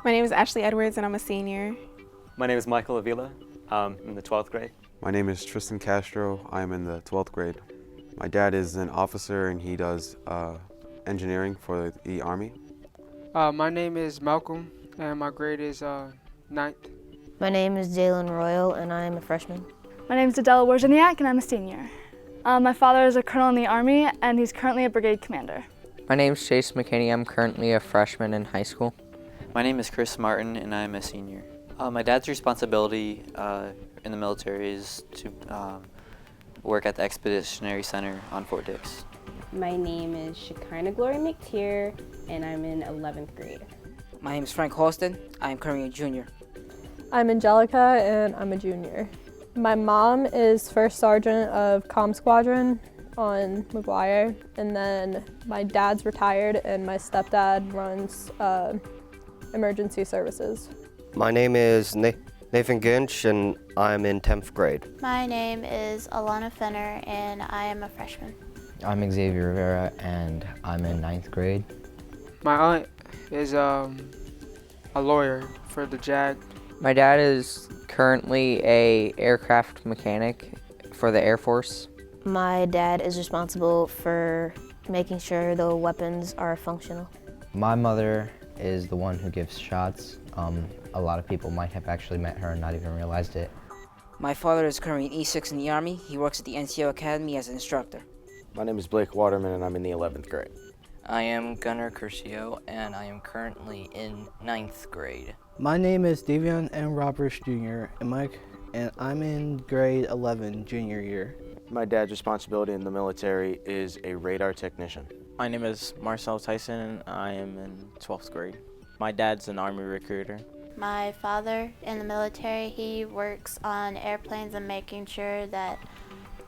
My name is Ashley Edwards and I'm a senior. My name is Michael Avila. I'm in the 12th grade. My name is Tristan Castro. I'm in the 12th grade. My dad is an officer and he does engineering for the Army. My name is Malcolm and my grade is 9th. My name is Jalen Royal and I am a freshman. My name is Adela Wozniak and I'm a senior. My father is a colonel in the Army and he's currently a brigade commander. My name is Chase McKinney. I'm currently a freshman in high school. My name is Chris Martin and I'm a senior. My dad's responsibility in the military is to work at the Expeditionary Center on Fort Dix. My name is Shekinah Glory McTier and I'm in 11th grade. My name is Frank Halston. I am currently a junior. I'm Angelica and I'm a junior. My mom is First Sergeant of Comm Squadron on Mcguire, and then my dad's retired and my stepdad runs emergency services. My name is Nathan Ginch and I'm in 10th grade. My name is Alana Fenner and I am a freshman. I'm Xavier Rivera and I'm in 9th grade. My aunt is a lawyer for the JAG. My dad is currently an aircraft mechanic for the Air Force. My dad is responsible for making sure the weapons are functional. My mother is the one who gives shots. A lot of people might have actually met her and not even realized it. My father is currently in E6 in the Army. He works at the NCO Academy as an instructor. My name is Blake Waterman and I'm in the 11th grade. I am Gunnar Curcio and I am currently in 9th grade. My name is Davion M. Roberts Jr. and I'm in grade 11, junior year. My dad's responsibility in the military is a radar technician. My name is Marcel Tyson and I am in 12th grade. My dad's an Army recruiter. My father in the military, he works on airplanes and making sure that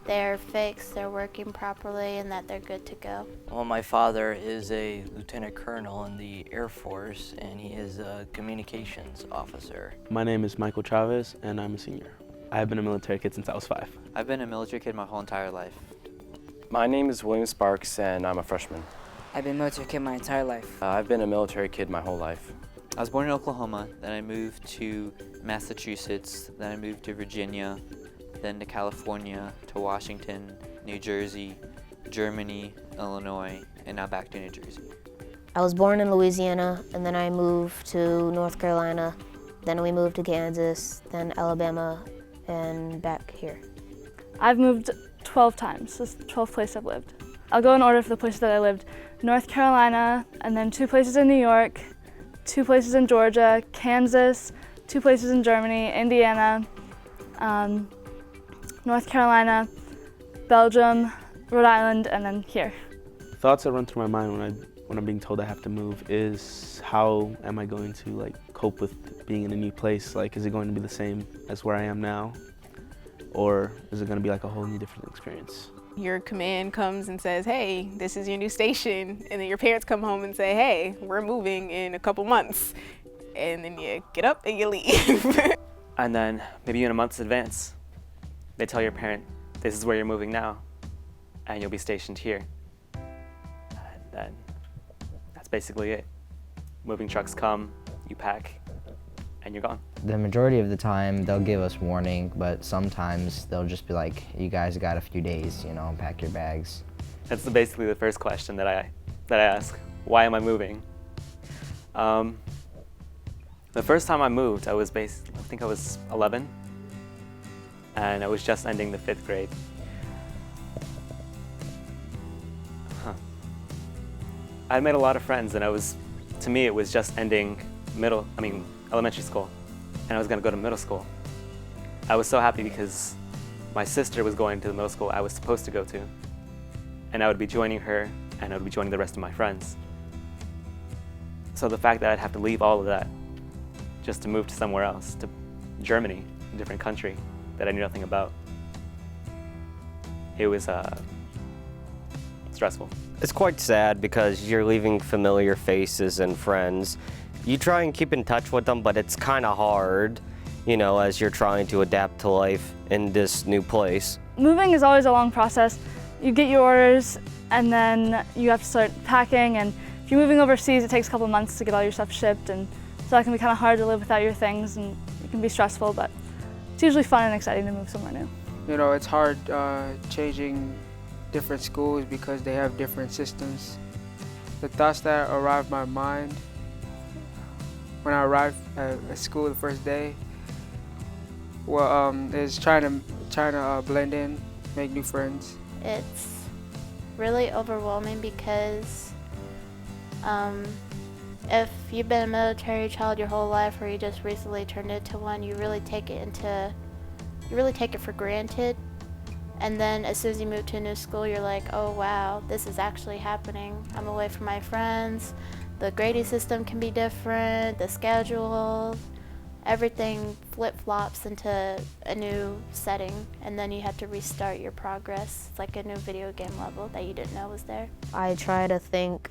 they're fixed, they're working properly, and that they're good to go. Well, my father is a lieutenant colonel in the Air Force, and he is a communications officer. My name is Michael Chavez, and I'm a senior. I have been a military kid since I was 5. I've been a military kid my whole entire life. My name is William Sparks, and I'm a freshman. I've been a military kid my entire life. I've been a military kid my whole life. I was born in Oklahoma, then I moved to Massachusetts, then I moved to Virginia, then to California, to Washington, New Jersey, Germany, Illinois, and now back to New Jersey. I was born in Louisiana, and then I moved to North Carolina, then we moved to Kansas, then Alabama, and back here. I've moved 12 times. This is the 12th place I've lived. I'll go in order for the places that I lived. North Carolina, and then 2 places in New York, 2 places in Georgia, Kansas, 2 places in Germany, Indiana, North Carolina, Belgium, Rhode Island, and then here. Thoughts that run through my mind when I'm being told I have to move is how am I going to cope with being in a new place? Is it going to be the same as where I am now? Or is it going to be a whole new different experience? Your command comes and says, hey, this is your new station. And then your parents come home and say, hey, we're moving in a couple months. And then you get up and you leave. And then maybe in a month's advance, they tell your parent, this is where you're moving now, and you'll be stationed here. And then that's basically it. Moving trucks come, you pack, and you're gone. The majority of the time, they'll give us warning, but sometimes they'll just be like, you guys got a few days, pack your bags. That's basically the first question that I ask. Why am I moving? The first time I moved, I think I was 11. And I was just ending the 5th grade. I made a lot of friends, and to me, it was just ending elementary school, and I was gonna go to middle school. I was so happy because my sister was going to the middle school I was supposed to go to, and I would be joining her, and I would be joining the rest of my friends. So the fact that I'd have to leave all of that just to move to somewhere else, to Germany, a different country, that I knew nothing about. It was stressful. It's quite sad because you're leaving familiar faces and friends. You try and keep in touch with them, but it's kind of hard, as you're trying to adapt to life in this new place. Moving is always a long process. You get your orders and then you have to start packing, and if you're moving overseas, it takes a couple months to get all your stuff shipped, and so that can be kind of hard to live without your things, and it can be stressful, but it's usually fun and exciting to move somewhere new. You know, it's hard changing different schools because they have different systems. The thoughts that arrived my mind when I arrived at school the first day, well, is trying to blend in, make new friends. It's really overwhelming because if you've been a military child your whole life, or you just recently turned into one, you really take it for granted. And then as soon as you move to a new school, you're like, oh wow, this is actually happening. I'm away from my friends. The grading system can be different, the schedule, everything flip-flops into a new setting, and then you have to restart your progress. It's like a new video game level that you didn't know was there. I try to think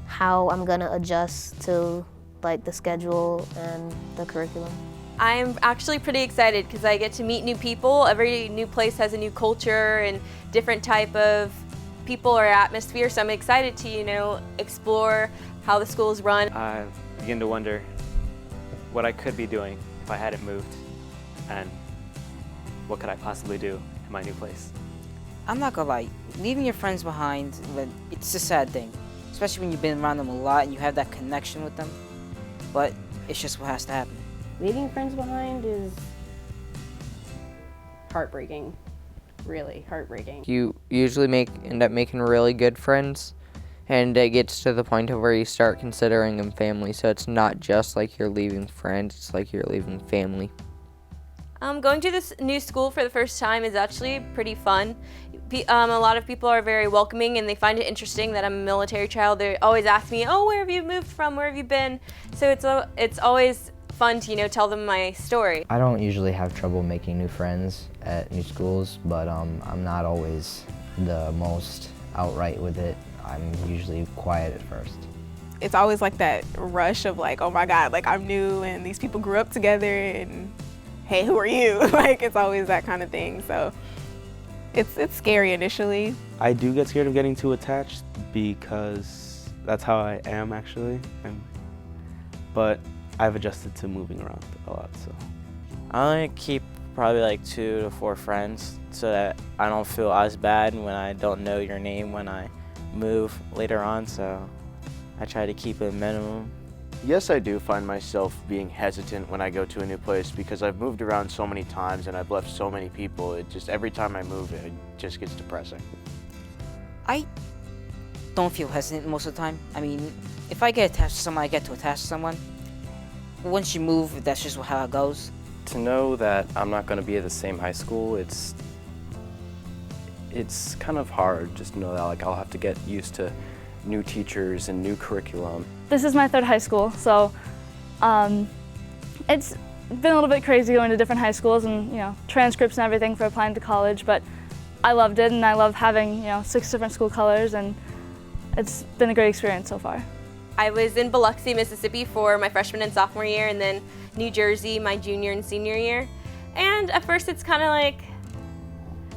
how I'm gonna adjust to like the schedule and the curriculum. I'm actually pretty excited because I get to meet new people. Every new place has a new culture and different type of people or atmosphere, so I'm excited to, you know, explore how the school is run. I begin to wonder what I could be doing if I hadn't moved, and what could I possibly do in my new place. I'm not gonna lie, leaving your friends behind, it's a sad thing, especially when you've been around them a lot and you have that connection with them, but it's just what has to happen. Leaving friends behind is heartbreaking, really heartbreaking. You usually end up making really good friends, and it gets to the point of where you start considering them family, so it's not just like you're leaving friends, it's like you're leaving family. Going to this new school for the first time is actually pretty fun. A lot of people are very welcoming, and they find it interesting that I'm a military child. They always ask me, oh, where have you moved from, where have you been? So it's always fun to, you know, tell them my story. I don't usually have trouble making new friends at new schools, but I'm not always the most outright with it. I'm usually quiet at first. It's always like that rush of like, oh my God, like I'm new and these people grew up together and hey, who are you? Like it's always that kind of thing. So it's scary initially. I do get scared of getting too attached because that's how I am actually. But I've adjusted to moving around a lot, so. I only keep probably like 2 to 4 friends so that I don't feel as bad when I don't know your name when I move later on, so I try to keep a minimum. Yes, I do find myself being hesitant when I go to a new place because I've moved around so many times and I've left so many people. It just, every time I move, it just gets depressing. I don't feel hesitant most of the time. I mean, if I get attached to someone, I get to attach to someone. Once you move, that's just how it goes. To know that I'm not going to be at the same high school, it's kind of hard just to know that like I'll have to get used to new teachers and new curriculum. This is my 3rd high school, so it's been a little bit crazy going to different high schools and, you know, transcripts and everything for applying to college, but I loved it, and I love having, you know, 6 different school colors, and it's been a great experience so far. I was in Biloxi, Mississippi for my freshman and sophomore year, and then New Jersey my junior and senior year. And at first it's kind of like,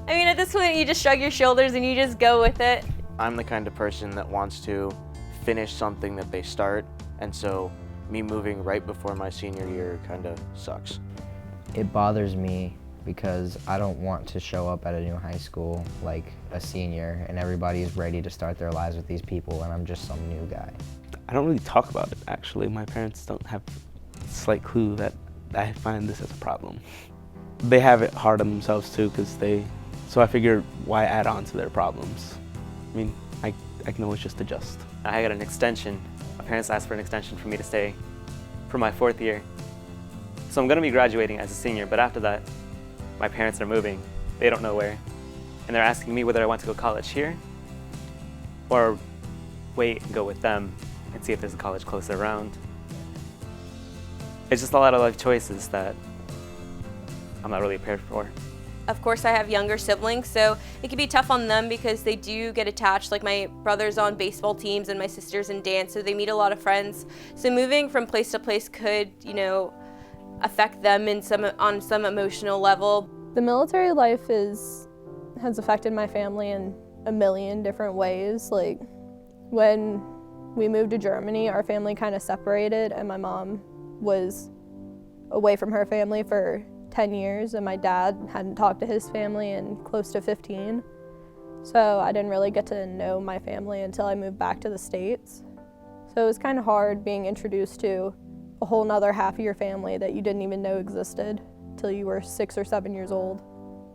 I mean, at this point you just shrug your shoulders and you just go with it. I'm the kind of person that wants to finish something that they start, and so me moving right before my senior year kind of sucks. It bothers me because I don't want to show up at a new high school like a senior and everybody is ready to start their lives with these people and I'm just some new guy. I don't really talk about it, actually. My parents don't have a slight clue that I find this as a problem. They have it hard on themselves too, so I figured why add on to their problems? I mean, I can always just adjust. I got an extension. My parents asked for an extension for me to stay for my 4th year. So I'm gonna be graduating as a senior, but after that, my parents are moving. They don't know where. And they're asking me whether I want to go to college here or wait and go with them and see if there's a college closer around. It's just a lot of life choices that I'm not really prepared for. Of course, I have younger siblings, so it can be tough on them because they do get attached. Like my brother's on baseball teams and my sister's in dance, so they meet a lot of friends. So moving from place to place could, you know, affect them on some emotional level. The military life has affected my family in a million different ways. Like when we moved to Germany, our family kind of separated, and my mom was away from her family for 10 years, and my dad hadn't talked to his family in close to 15. So I didn't really get to know my family until I moved back to the States. So it was kind of hard being introduced to a whole nother half of your family that you didn't even know existed till you were 6 or 7 years old.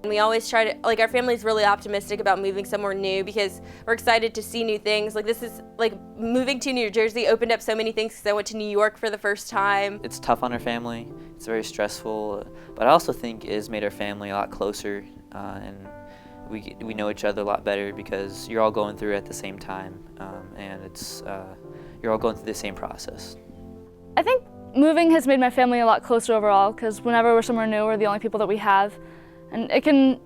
We always try to, like, our family's really optimistic about moving somewhere new because we're excited to see new things. Like, this is, like, moving to New Jersey opened up so many things because I went to New York for the first time. It's tough on our family. It's very stressful, but I also think it has made our family a lot closer, and we know each other a lot better because you're all going through it at the same time, and it's you're all going through the same process. I think moving has made my family a lot closer overall because whenever we're somewhere new, we're the only people that we have. And it can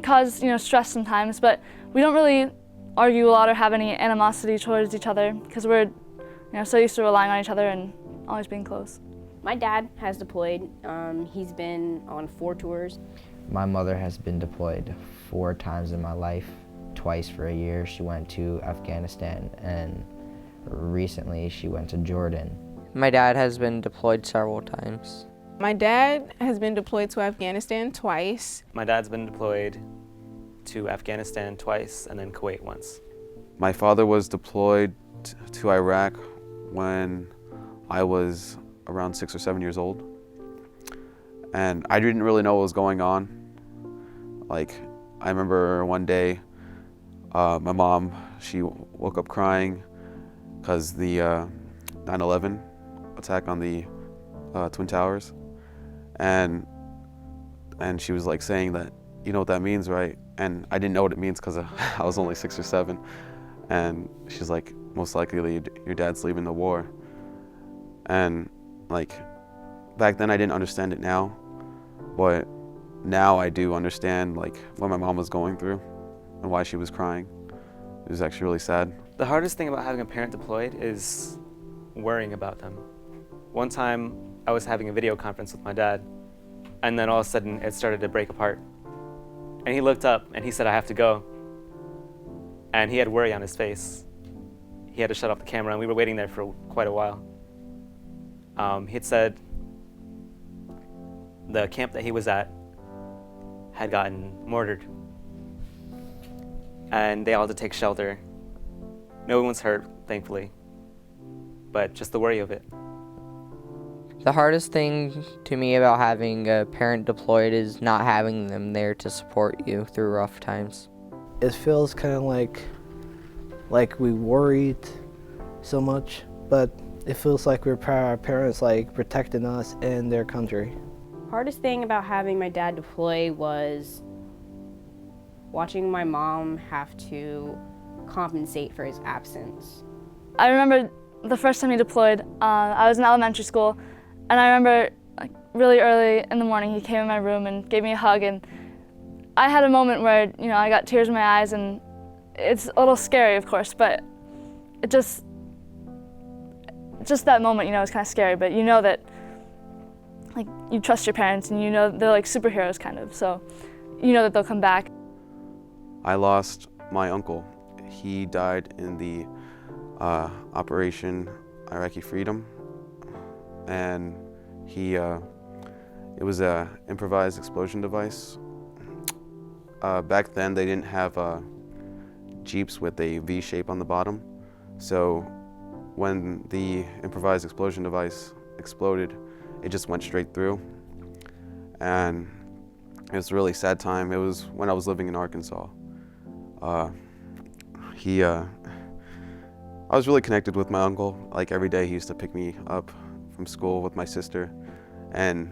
cause, stress sometimes, but we don't really argue a lot or have any animosity towards each other because we're, so used to relying on each other and always being close. My dad has deployed. He's been on 4 tours. My mother has been deployed 4 times in my life, twice for a year. She went to Afghanistan, and recently she went to Jordan. My dad has been deployed several times. My dad has been deployed to Afghanistan twice. My dad's been deployed to Afghanistan twice and then Kuwait once. My father was deployed to Iraq when I was around 6 or 7 years old. And I didn't really know what was going on. Like, I remember one day, my mom, she woke up crying because the 9/11 attack on the Twin Towers. And she was like saying that, you know what that means, right? And I didn't know what it means because I was only 6 or 7. And she's like, most likely your dad's leaving the war. And like, back then I didn't understand it now, but now I do understand like what my mom was going through and why she was crying. It was actually really sad. The hardest thing about having a parent deployed is worrying about them. One time I was having a video conference with my dad, and then all of a sudden it started to break apart. And he looked up and he said, "I have to go." And he had worry on his face. He had to shut off the camera, and we were waiting there for quite a while. He had said the camp that he was at had gotten mortared, and they all had to take shelter. No one was hurt, thankfully, but just the worry of it. The hardest thing to me about having a parent deployed is not having them there to support you through rough times. It feels kind of like we worried so much, but it feels like we're our parents like protecting us and their country. Hardest thing about having my dad deploy was watching my mom have to compensate for his absence. I remember the first time he deployed, I was in elementary school, and I remember like really early in the morning he came in my room and gave me a hug, and I had a moment where I got tears in my eyes, and it's a little scary, of course, but it just that moment, it's kind of scary, but you know that like you trust your parents and they're like superheroes kind of, so you know that they'll come back. I lost my uncle. He died in the Operation Iraqi Freedom, and it was a improvised explosion device. Back then they didn't have Jeeps with a V shape on the bottom, so when the improvised explosion device exploded, it just went straight through, and it was a really sad time. It was when I was living in Arkansas. I was really connected with my uncle. Like every day he used to pick me up from school with my sister, and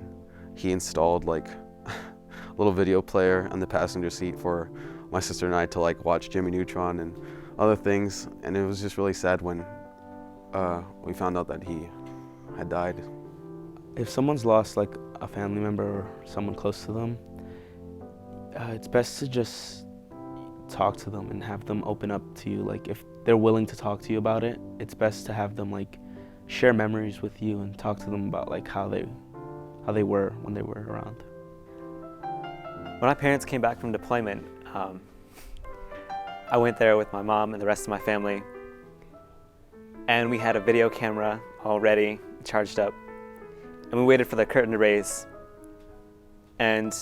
he installed like a little video player on the passenger seat for my sister and I to like watch Jimmy Neutron and other things, and it was just really sad when we found out that he had died. If someone's lost like a family member or someone close to them, it's best to just talk to them and have them open up to you. Like if they're willing to talk to you about it, it's best to have them like share memories with you and talk to them about like how they were when they were around. When my parents came back from deployment, I went there with my mom and the rest of my family, And we had a video camera all ready, charged up. And we waited for the curtain to raise. And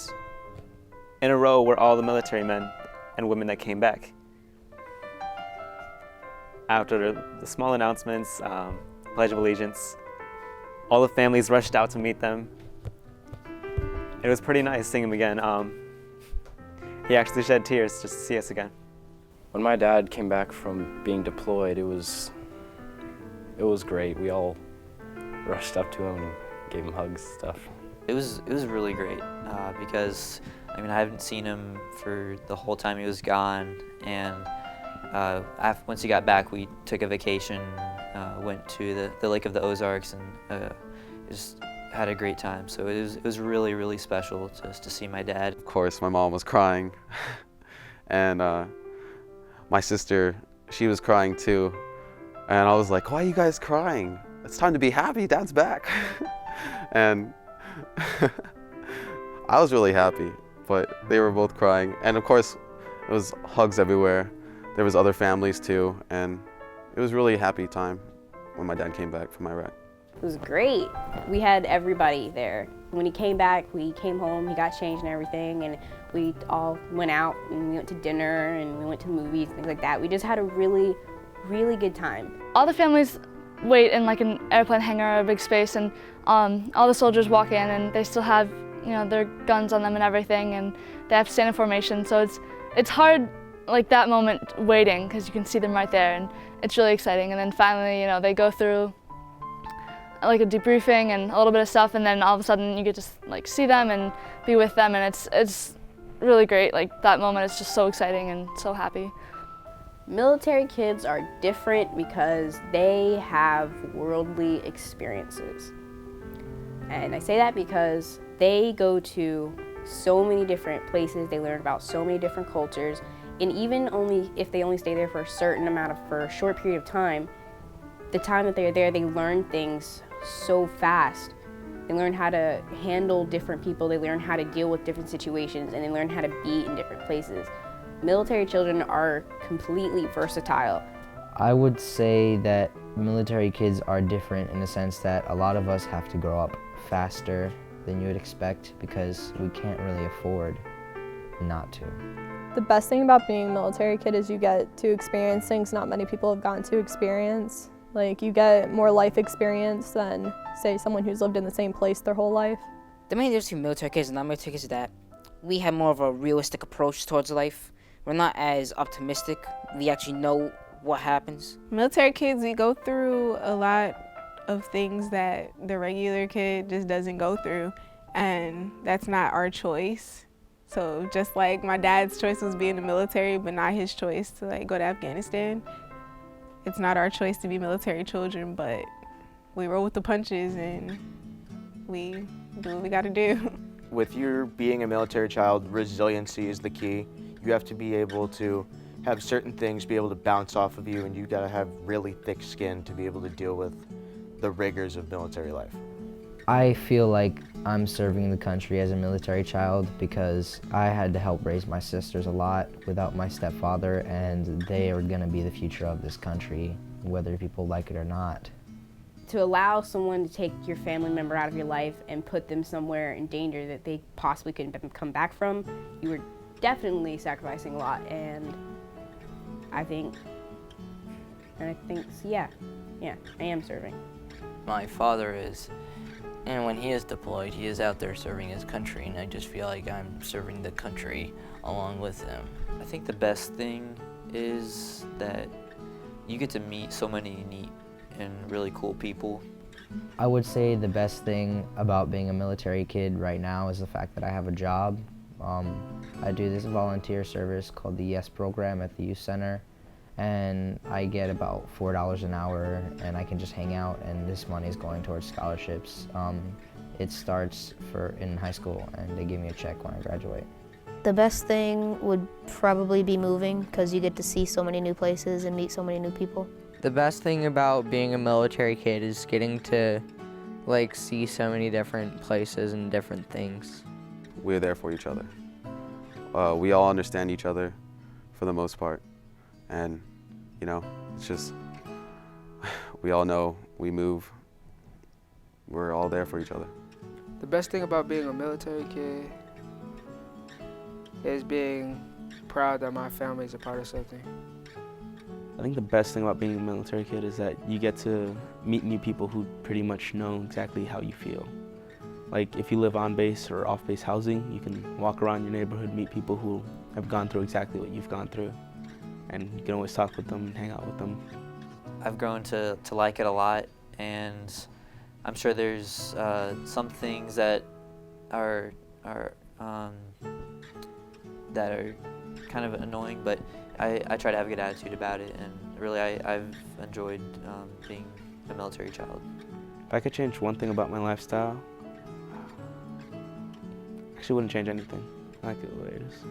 in a row were all the military men and women that came back. After the small announcements, Pledge of Allegiance, all the families rushed out to meet them. It was pretty nice seeing him again. He actually shed tears just to see us again. When my dad came back from being deployed, it was great. We all rushed up to him and gave him hugs and stuff. It was really great because I mean I haven't seen him for the whole time he was gone, and once he got back, we took a vacation, went to the Lake of the Ozarks, and just had a great time. So it was really, really special just to see my dad. Of course, my mom was crying, and my sister, she was crying too. And I was like, why are you guys crying? It's time to be happy, Dad's back. And I was really happy, but they were both crying. And of course, it was hugs everywhere. There was other families too, and it was really a happy time when my dad came back from Iraq. It was great. We had everybody there. When he came back, we came home, he got changed and everything, and we all went out and we went to dinner and we went to movies, things like that. We just had a really, really good time. All the families wait in like an airplane hangar or a big space, and all the soldiers walk in and they still have, you know, their guns on them and everything, and they have to stand in formation. So it's hard, like that moment waiting, because you can see them right there, and it's really exciting. And then finally, you know, they go through like a debriefing and a little bit of stuff, and then all of a sudden you get to like see them and be with them, and it's really great. Like that moment is just so exciting and so happy. Military kids are different because they have worldly experiences. And I say that because they go to so many different places, they learn about so many different cultures, and even if they only stay there for a short period of time, the time that they're there, they learn things so fast. They learn how to handle different people, they learn how to deal with different situations, and they learn how to be in different places. Military children are completely versatile. I would say that military kids are different in the sense that a lot of us have to grow up faster than you would expect because we can't really afford not to. The best thing about being a military kid is you get to experience things not many people have gotten to experience. Like, you get more life experience than, say, someone who's lived in the same place their whole life. The main difference between military kids and non-military kids is that we have more of a realistic approach towards life. We're not as optimistic. We actually know what happens. Military kids, we go through a lot of things that the regular kid just doesn't go through, and that's not our choice. So just like my dad's choice was being in the military, but not his choice to like go to Afghanistan, it's not our choice to be military children, but we roll with the punches and we do what we gotta do. With your being a military child, resiliency is the key. You have to be able to have certain things be able to bounce off of you, and you gotta have really thick skin to be able to deal with the rigors of military life. I feel like I'm serving the country as a military child because I had to help raise my sisters a lot without my stepfather, and they are going to be the future of this country, whether people like it or not. To allow someone to take your family member out of your life and put them somewhere in danger that they possibly couldn't come back from, you were definitely sacrificing a lot, and I think, yeah, I am serving. My father is, and when he is deployed, he is out there serving his country, and I just feel like I'm serving the country along with him. I think the best thing is that you get to meet so many neat and really cool people. I would say the best thing about being a military kid right now is the fact that I have a job. I do this volunteer service called the YES program at the youth center, and I get about $4 an hour, and I can just hang out, and this money is going towards scholarships. It starts in high school, and they give me a check when I graduate. The best thing would probably be moving, because you get to see so many new places and meet so many new people. The best thing about being a military kid is getting to like see so many different places and different things. We're there for each other. We all understand each other for the most part. And, you know, it's just, we all know we move, we're all there for each other. The best thing about being a military kid is being proud that my family is a part of something. I think the best thing about being a military kid is that you get to meet new people who pretty much know exactly how you feel. Like if you live on base or off base housing, you can walk around your neighborhood, meet people who have gone through exactly what you've gone through. And you can always talk with them and hang out with them. I've grown to like it a lot, and I'm sure there's some things that are kind of annoying, but I try to have a good attitude about it, and really I've enjoyed being a military child. If I could change one thing about my lifestyle, actually wouldn't change anything. I like it the way it is.